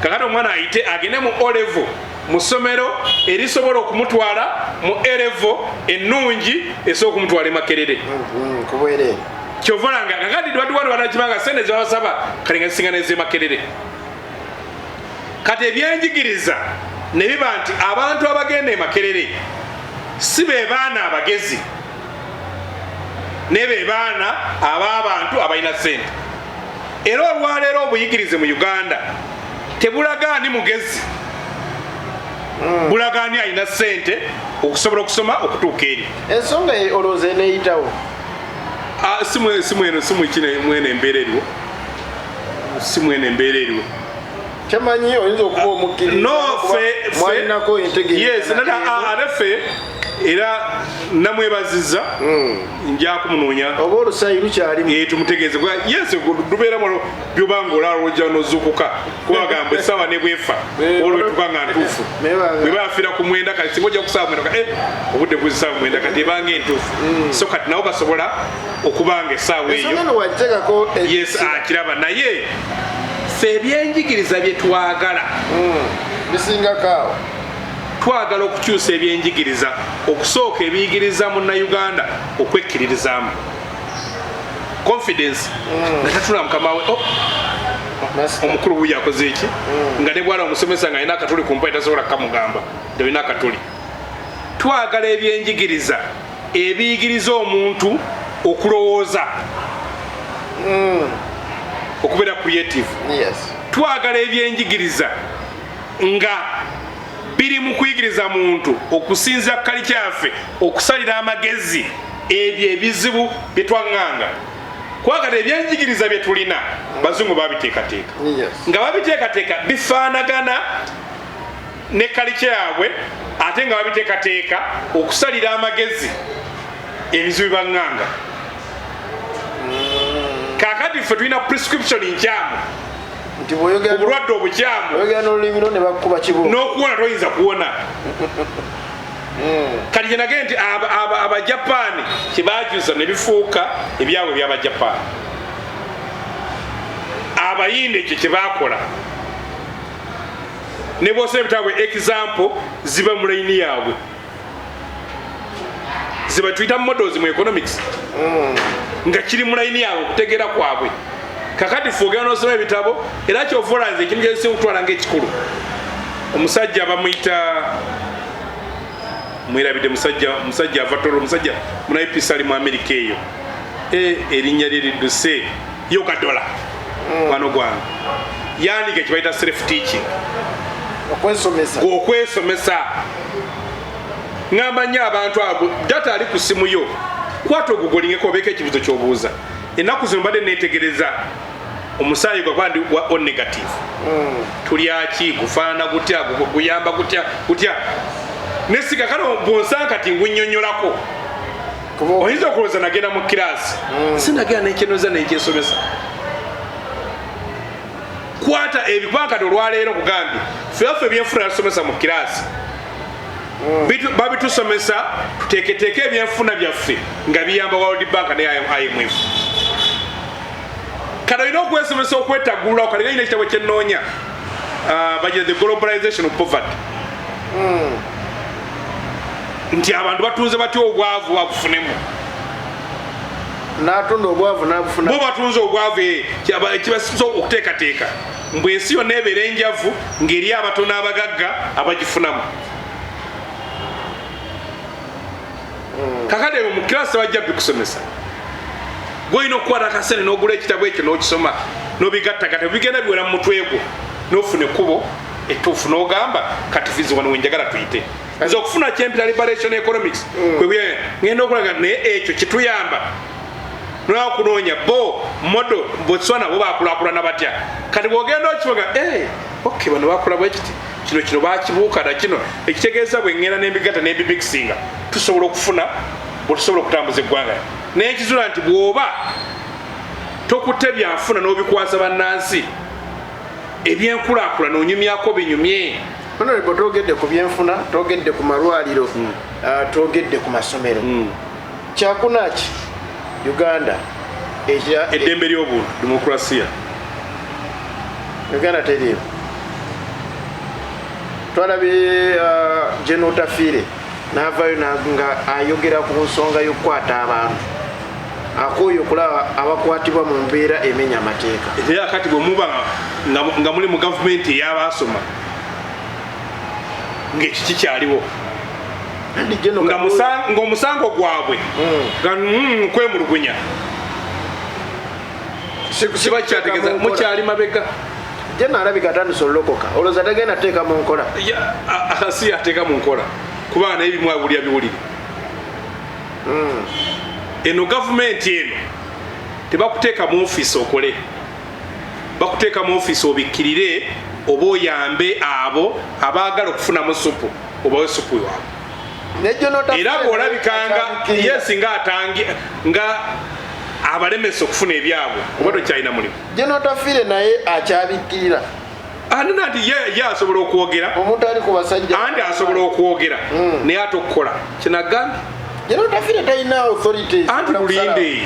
kakati omwana ayite agende mu O-level mu ssomero erisobola okumutwala mu A-level ennungi esobola okumutwala e Makerere kubwere kyovolanga kakati batuwano banakimanga sente zebabasaba kale nga zisinga n'ez'e Makerere kati ebyenjigiriza ne biba nti abantu abagenda e Makerere si be baana abagezi ne be baana ab'abantu abalina ssente era olwaleero obuyigirize mu Uganda tebulagaani mugezi bulagaani alina ssente okusobola okusoma okutuuka eri ensonga olowooza eneeyitawo simwene embeera eriwo simwene embeera eriwo chamanyi oyinza okuba omukkiriza no mwalinako entegeera yes arefe era namwebaziza nja kumunoonya oba olusayi lukyalimu tumutegeeze yes lubeera muno byobanga olala ojja nozuukuka kubagamba essaawa ne bwefa olwo tubanga ntuufu bwe bafiira ku mwenda kati singa ojja kusaawa mwenda obudde buzisaawa mwenda kati ebanga entuufu so kati nabo basobola okubanga essaawa eyo yes akiraba naye ffe ebyenjigiriza bye twagala bisingakaawo twagala okukyusa ebyenjigiriza okusooka ebiyigiriza munnayuganda okwekkiririzaamu confidence nga tatula mukama we omukulu wuyo akoze eki nga ne bwana omusomesa nga alina akatuli kumpa tasobola kukamugamba olina akatuli twagala ebyenjigiriza ebiyigiriza omuntu okulowooza okubeera creative twagala ebyenjigiriza nga biri mu kuyigiriza muntu okusinza kali kyaffe okusalira amagezi ebyo ebizibu bye twaŋŋanga kwagala ebyenjigiriza bye tulina bazungu babiteekateeka nga babiteekateeka bifaanagana ne kali kyabwe ate nga babiteekateeka okusalira amagezi ebizibu baŋŋanga kakati ffe tulina prescription nkyamu obulwadde obukyamu n'okuwona toyinza kuwona kati kyenage nti abajapani kyebakyusa ne bifuuka ebyabwe ebyabajapani abayinde ekyo kyebakola ne bwosoma ebitabo example ziba mu layini yaabwe ziba tuyita models mu economics nga kiri mu layini yaabwe okutegeera kwabwe kakati fugera nosoma ebitabo era kyofulanze ekintu kyekisinga okutwala ngaekikulu omusajja bamuyita mwirabidde musajja avatolo omusajja munayipisa ali mu Amerika eyo erinnya lye lidduse yokadola wano gwange yandika ekibayita self teaching okwesomesa ngamba nnyo abantu abo data ali ku simu yo kwata ogugolingeko obeeko ekibuzo kyobuuza ennaku zino mbadde neetegereza omusaayi gwa kwandi o negative tulyaki gufaanana gutya guyamba gutya nesiga kano bwonsanga kati ngunyonyolako oyinza okulowooza nagenda mu kiraasi sinagenda nenkenoza nenkyesomesa kwata ebikwankati olwaleero kugambye ffeyaffe ebyenfuna yasomesa mu kiraasi babitusomesa tuteeketeeke ebyenfuna byaffe nga biyamba World Bank ne IMF kati olina okwesomesa okwetaggululawo kati ngayina ekitabo kyenoonya bagira the globalization of poverty nti abantu batunze batya obwavu babufunemu natunda obwavu nabufuna bo batunze obwavu kibasinza okuteekateeka mbwe ensi yonna ebeera enjavu ng'eri abatono abagagga abagifunamu kakade mu kirasi bajja bikusomesa gwolina okukwata akasene n'ogula ekitabo ekyo n'okisoma n'obigattagatta bigenda biwera mu mutwe gwo n'ofuna ekkubo ettuufu n'ogamba kati fizi wano wenjagala tuyite nze okufuna kyempita liberation economics ngenda okulaga naye ekyo kituyamba nokunoonya bo modo Botswana bo bakulaakulana batya kati bwogenda okibaga ok bano bakula bwekiti kino bakibuuka na kino ekitegeeza bwe ngenda n'embigatta n'ebibikisinga tusobola okufuna bwetusobola okutambuza eggwanga naye ekizula nti bw'oba tokutte byanfuna n'obikwasa bannansi ebyenkulaakulana onyumyako binyumye honorable togedde ku byenfuna togedde ku malwaliro togedde ku masomero kyakunaki Uganda eddembe ly'obuntu demokrasiya Uganda teriyo twalabye General Tafiire n'avaayo nga ayogera ku nsonga y'okukwata abantu akooyo okulaba abakwatibwa mu mbeera emenya amateeka era kati bwe muba nga muli mu gavumenti ey'abaasoma ng'eki kikyaliwo ng'omusango gwabwe kwemulugunya kiba kyategeeza mukyali mabega jena alabika atandise olokoka olowooza tagenda teeka mu nkola si ateeka mu nkola kubanga naye bimu abulya biwulire eno gavumenti eno tebakuteeka mu ofiisi okole bakuteeka mu ofiisi obikkirire oba oyambe abo abaagala okufunamu supu obawe supu waabwe era bw'olabikanga yesi nga abalemesa okufuna ebyabwe oba tokyalina mulimu Genotafire naye akyabikkirira andi nti ye asobola okwogera omuntu ali ku basajja andi asobola okwogera naye ate okukola kinagambye Genotafire talina authorities anti bulinde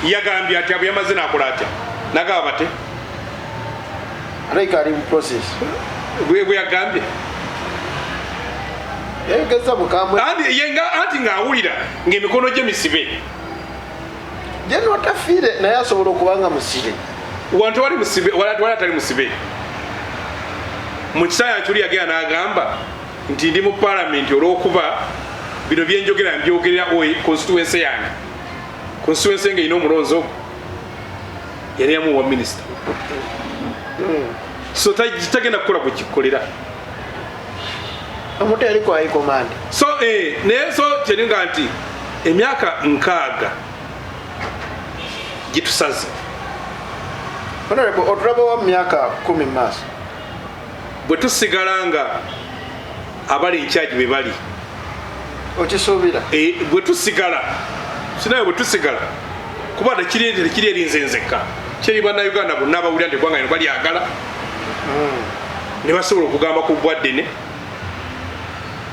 yagambye ati abo yamaze nakola atya nagaba bate aleka ali mu process bwe yagambye egeza bukamwe anti ng'awulira ng'emikono gye misibe Genotafire naye asobola okubanga musibe wantu wali musibe wala atali musibe mu kisaaya kyuli yagenda n'agamba nti ndi mu palamenti olw'okuba bino byenjogera mbyogerera constituency yange constituency nga ina omulonzi ogwo yali yamuwa minisita so tagenda kukola bwekikolera omuntu yali ku high command so naye so kyeninga nti emyaka 6 gitusaze honorable otulaba wa myaka 10 maaso bwe tusigala nga abali incharge be bali okisuubira bwe tusigala sinaye bwe tusigala kuba tekiri erinzenzeka kiri bannayuganda bonna abawulira nti eggwanga lino balyagala ne basobola okugamba ku bwaddene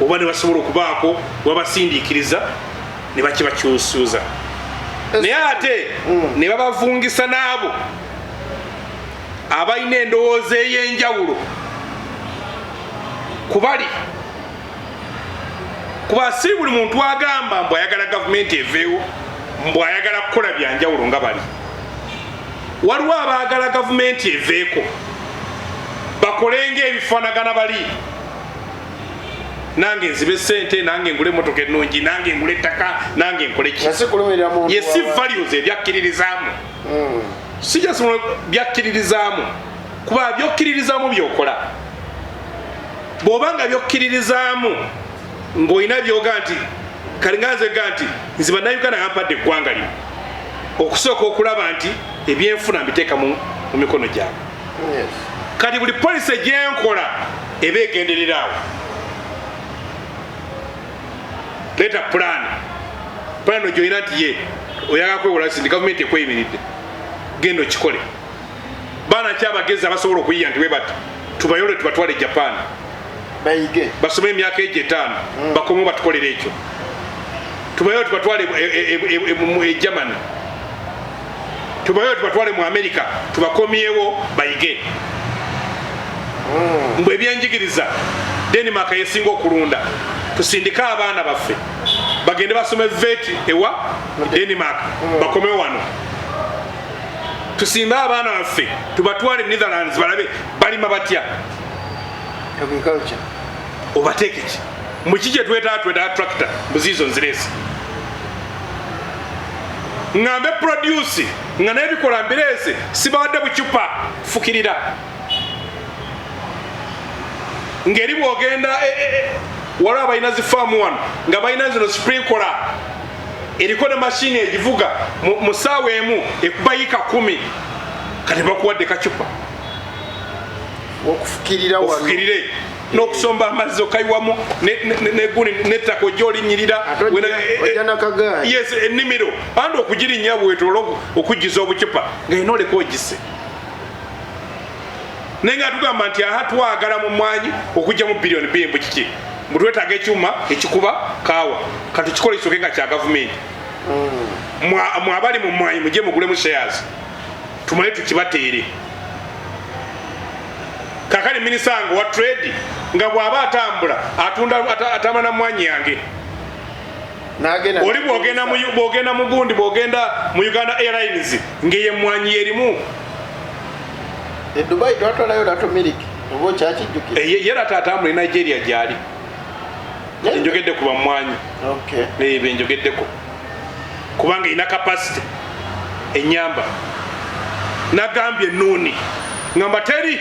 oba ne basobola okubaako wabasindiikiriza ne bakibakyusuuza naye ate ne babavungisa n'abo abalina endowooza ey'enjawulo kubali kuba si buli muntu agamba mbu ayagala gavumenti eveewo mbu ayagala kukola byanjawulo nga bali waliwo abaagala gavumenti eveeko bakolenga ebifaanagana bali nange nzibe sente nange ngule emotoka ennungi nange ngule ettaka nange nkole ki yesi values ebyakkiririzaamu sijasoma byakkiririzaamu kuba byokkiririzaamu byokola bw'obanga byokkiririzaamu ng'olina byoga nti kalinganze ga nti nzi bannayuganda yampadde eggwanga lino okusooka okulaba nti ebyenfuna mbiteeka mu mikono gyabwe kati buli polisi egyenkola eba egendereraawo leeta plan gyolina nti ye oyagala kwewola sindi gavumenti ekweyimiridde genda okikole baana ki abagezi abasobola okuyiya nti webati tubayole tubatwale Japan bayige basome emyaka egyo 5 bakomewo batukolera ekyo tubayole tubatwale e Germany tubayole tubatwale mu America tubakomyewo bayige mbwe ebyenjigiriza Denmark yesinga okulunda tusindika abaana baffe bagende basome vet ewa Denmark bakomewo wano tusimba abaana baffe tubatwale Netherlands balabe balima batya agriculture obateeke ki mukije tweta tractor buzizo nziresi ngambe produce nga nebikola mbirese sibadde bucupa fukirira ngeri bwogenda wala abalina zifaamu wano nga balina zino sprinkler eriko ne mashini egivuga mu ssaawa emu ekubayika 10 kati bakuwadde kacupa okufukirire n'okusomba amazzi okayiwamu neguni nettaka ojja olinyirira yes ennimiro andi okugirinnya bwetoola okujjuza obucupa nga ina oleka ogise naye nga tugamba nti aha twagala mu mwanyi okujja mu biliyoni bimbu kiki mutwetaaga ekyuma ekikuba kaawa katukikola kisoke nga kya gavumenti mwabali mu mwanyi mujje mugulemu shares tumale tukibateere kakali minisanga wa trade nga bw'aba atambula atambula na mwanyi yange oli bwogenda mu gundi bwogenda mu Uganda Airlines ngeye mwanyi erimu Dubai twatwalayo dato milk obo kyakijjukira yera tatambula Nigeria gyali njogedde kuba mwanyi benjogeddeko kubanga ina capacity enyamba nagambye nuni ngamba teri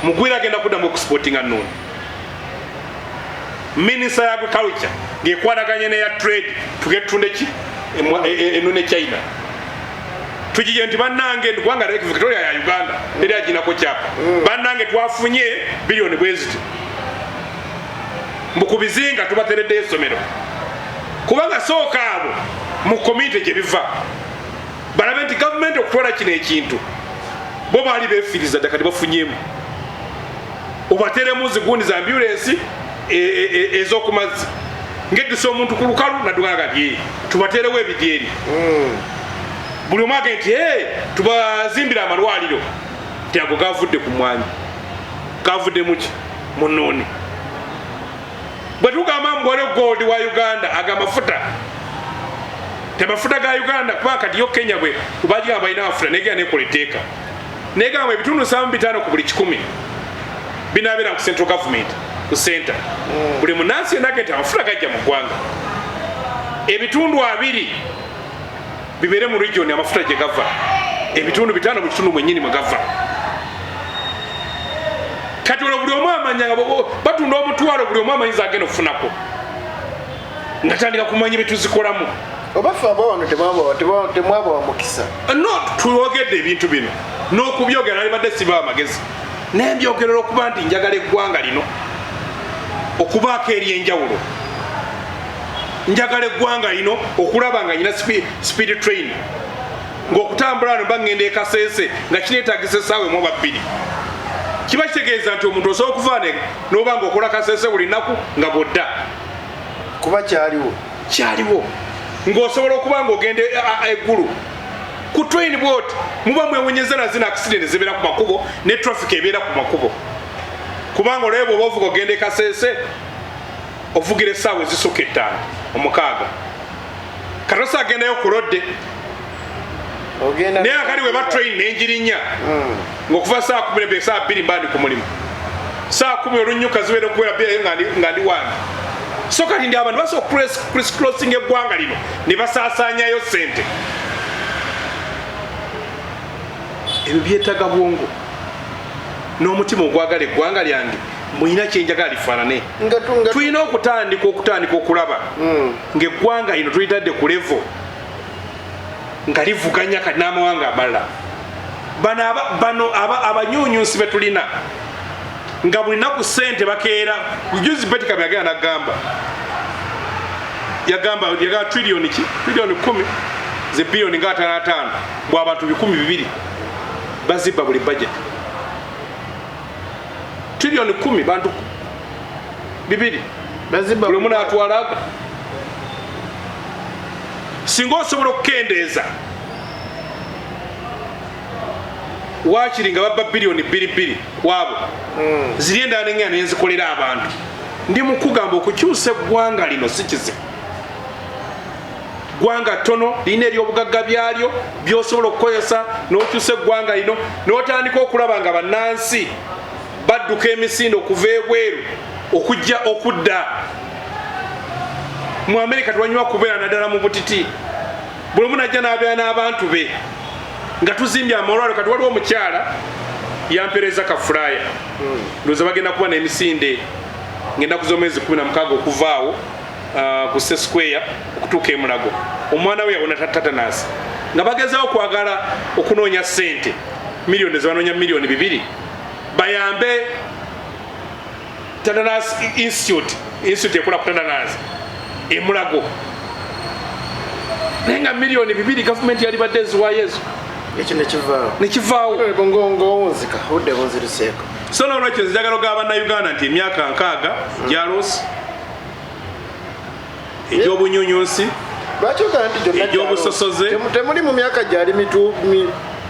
mugwira agenda kuddamu okusportinga nuni Minister ya Agriculture ngekwanaganye neya trade tugettunde ki enune China tukije nti bannange gwanga Lake Victoria ya Uganda eri aginako kyapa bannange twafunye bilioni bweziti mbukubizinga tubateredde essomero kubanga sooka abo mu komite gye biva balabe nti gavumenti okutola kino ekintu bo baali befiiriza ddaka tebafunyemu obateremu zigundi za ambulensi ez'okumazzi ng'eddisa omuntu ku lukalu nadduganga byeri tubaterewo ebidyeri buli omu agende nti tubazimbira amalwaliro ti ago gavudde ku mwanya gavudde muki munoone bwe tugamba mugole gold wa Uganda agamafuta temafuta ga Uganda kuba kati yo Kenya bwe tubagamba balina mafuta negenda nekola etteeka negamba ebitundu 75 ku buli 100 binabeera ku central government ku center buli munansi yenagenda amafuta gajja mu ggwanga ebitundu 2 bibere mu region amafuta gye gava ebitundu 5 mu kitundu mwennyini mwe gava kati olwo buli omu amanya batunda omutwalo buli omu amanyiza agenda okufunako ngatandika kumanya betuzikolamu obafe abawano temwaba wamukisa no tuyogedde ebintu bino n'okubyogera nali badde siba amagezi nembyogerera okuba nti njagala eggwanga lino okubaako eri enjawulo njagala eggwanga lino okulaba nga nyina speed train ng'okutambula no bagenda ekaseese nga kineetagisa essaawa emu oba 2 kiba kitegeeza nti omuntu osobola okuvaana n'oba nga okola kaseese buli nnaku nga bodda kuba kyaliwo ng'osobola okuba ng'ogende eggulu ku train bwoti muba mwewunyeza na zino accident zibeera ku makubo ne traffic ebeera ku makubo kubanga olwebwa oba ovuga ogende kaseese ovugira essaawa ezisukka 5 omukaaga katosa agendayo kulodde naye akali we batrain nenjirinya ng'okuva saa 10 saa 2 mbandi ku mulimu saa 10 olunnyuka zibeera okuwera birayo nga ndi wange so kati ndi abantu basobola criss-crossing eggwanga lino ne basaasaanyayo ssente ebyo byetaaga bwongo n'omutima ogwagala eggwanga lyange mulina kyenjagala lifaanane tulina okutandika okulaba ng'eggwanga lino tulitadde ku levo nga livuganya kati n'amawanga amalala bano abanyuunyuusi be tulina nga buli naku ssente bakeera juzi betikam yagenda yagamba trillioni 10 ze billioni nga 5 bw'abantu 200 bazibba buli budget trillioni 10 bantu 200 bazibba buli omuntu atwalaga singa osobola okukendeeza wakiri nga babba billioni 2 kwabo ziri endala nengenda nenzikolera abantu ndi mukugamba okukyusa eggwanga lino si kizibu ggwanga ttono lirina eryobugagga byalyo byosobola okukozesa n'okyusa eggwanga lino n'otandika okulaba nga bannansi badduka emisinde okuva ebweru okujja okudda mu Amerika tewanywa kubeera naddala mu butiti buli omu najja n'abeera n'abantu be nga tuzimbye amalwaliro kati waliwo omukyala yampeereza kafulaya ndowooza bagenda kuba n'emisinde ng'ennaku z'omwezi 16 okuvaawo ku square okutuuka emulago omwana we yawona tatanasi nga bagezaho okwagala okunoonya ssente miliyoni zebanoonya miliyoni 2 bayambe Tetanus institute ekola ku tetanus emulago naye nga miliyoni 2 gavumenti yali badde eziwaayo ezo ekyo nekivaawo ng'owunzika budde bunziruseeko so nolwekyo nzijagala ogaba bannayuganda nti emyaka 6 gyaloosi egy'obunyunyunsi egy'obusosoze temuli mu myaka gyali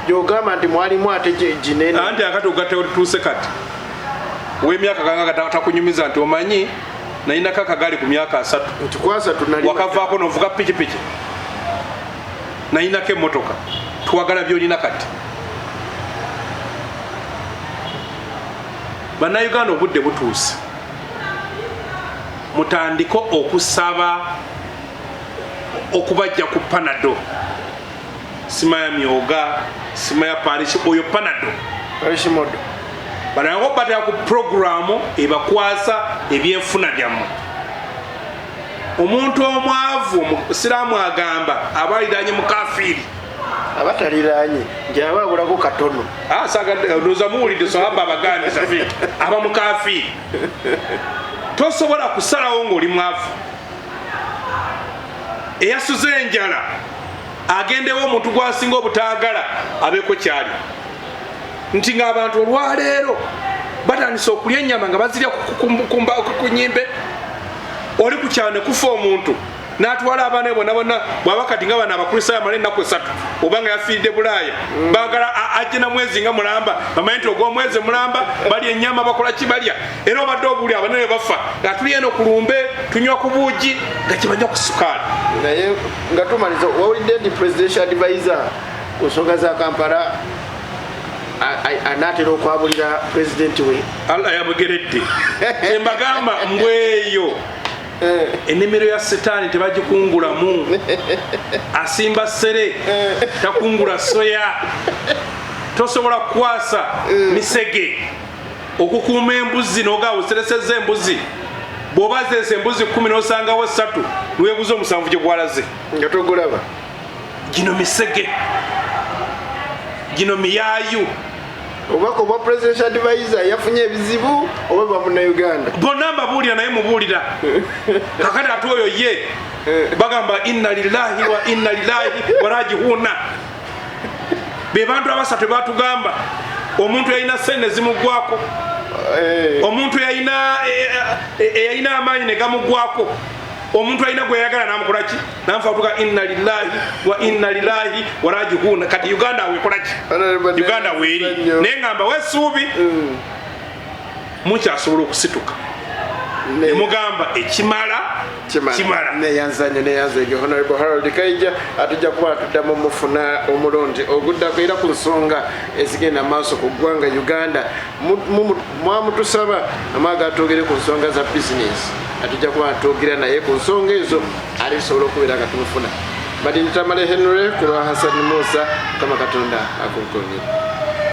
gyogamba nti mwalimu ate ginene anti akati ogatetuuse kati w'emyaka kanga takunyumiza nti omanyi nalinako akagali ku myaka 3 wakavaako novuga pikipiki nalinako emmotoka twagala byolina kati bannayuganda obudde butuuse mutandiko okusaba okubajja ku panado sima ya myoga sima ya parishi oyo panado parishimodo banango bataya ku programu ebakwasa ebyenfuna byammwe omuntu omwavu omusiraamu agamba abaliranye mukafiri abataliranye njaba bulako katono saga ndoza muwulidde sahaba abaganda Shafik aba mukafi tosobola kusalawo ng'oli mwavu eyasuze enjala agendewo omuntu gwasinga obutaagala abeeko kyali nti ng'abantu olwaleero batandise okulya ennyama nga bazirya ku nyimbe oli ku kyalo ne kufa omuntu n'atwala abaana bonna bonna bw'aba kati nga bano abakulisaayo amala ennaku 3 oba nga yafiiridde Bulaaya baagala ajje na mwezi nga mulamba bamanyi nti ogw'omwezi mulamba balya ennyama bakola kibalya era obadde obuuli abanene bafa nga tuli eno ku lumbe tunywa ku buugi nga kibanywa ku sukaali naye nga tumaliza wawulidde nti presidential advisor ku nsonga za Kampala anaatera okwabulira pulezidenti we Allah yamugeredde embagamba mbweyo ennimiro ya setaani tebagikungulamu asimba ssere takungula soya tosobola kukwasa misege okukuuma embuzi n'ogaa oseresezza embuzi bw'oba zirese embuzi 10 n'osangawo 3 niweebuza omusanvu gye gwalaze nga togulaba gino misege gino miyaayu obako bwa presidential advisor yafunye ebizibu oba bwa Munnayuganda bonna mbabuulira naye mubuulira kakati ate oyo ye bagamba inna lillahi wa inna ilaihi raji'uuna be bantu abasatu batugamba omuntu yalina sente zimugwako omuntu yalina amaanyi ne gamugwako omuntu alina gwe yayagala namukola ki nanfatuka inna lillahi wa inna ilaihi raji'uuna kati Uganda wekola ki Uganda weeri naye ngamba wesuubi mukyasobola okusituka nemugamba ekimala kimala neyanzanyo Honorable Harold Kaija atujja kuba tuddamu mufuna omulundi oguddako era ku nsonga ezigenda maaso ku ggwanga Uganda mwamutusaba amaaga atwogere ku nsonga za business atujja kuba atwogera naye ku nsonga ezo alisobola okubeera nga tumufuna badini tamale Henry kulwa Hassan Musa kama Katonda akunkonye